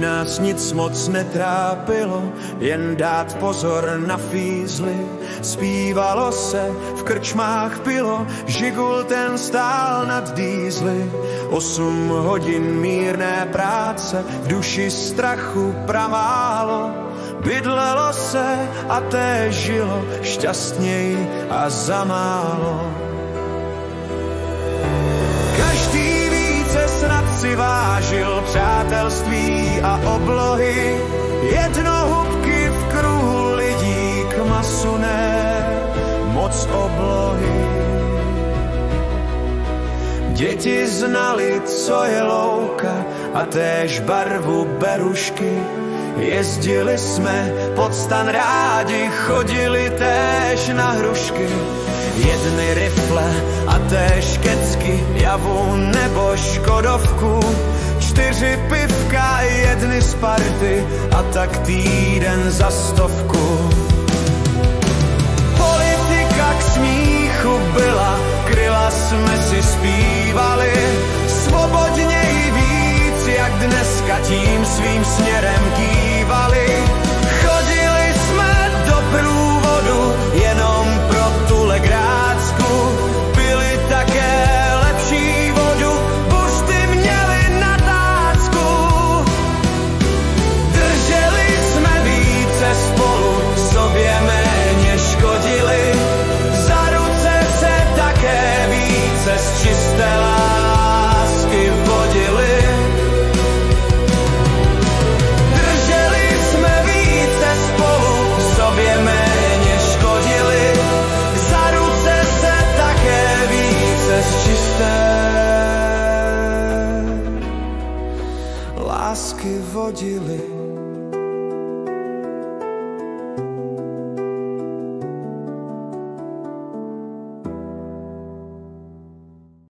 nás nic moc netrápilo, jen dát pozor na fízly. Zpívalo se, v krčmách pilo, žigul ten stál nad dýzly. 8 hodin mírné práce, v duši strachu pramálo. Bydlelo se a té žilo šťastněji a za málo. Každý více snad si vážil přátelství a oblohy. Jednohubky v kruhu lidí k masu ne, moc oblohy. Děti znali, co je louka a též barvu berušky. Jezdili jsme pod stan rádi, chodili též na hrušky. Jedny rifle a též kecky, javu nebo škodovku. 4 pivka, jedny Sparty a tak týden za 100. Politika k smíchu byla, kryla jsme si zpívali. Svobodněji víc, jak dneska tím svým směrem kývali. Chodili jsme do průvodu jenom pro tu legrácku. Pili také lepší vodu, buřty měli na tácku. Drželi jsme více spolu, sobě méně škodili. Za ruce se také více z čisté lásky vodili. Drželi jsme více spolu, sobě méně škodili. Za ruce se také více z čisté lásky vodili.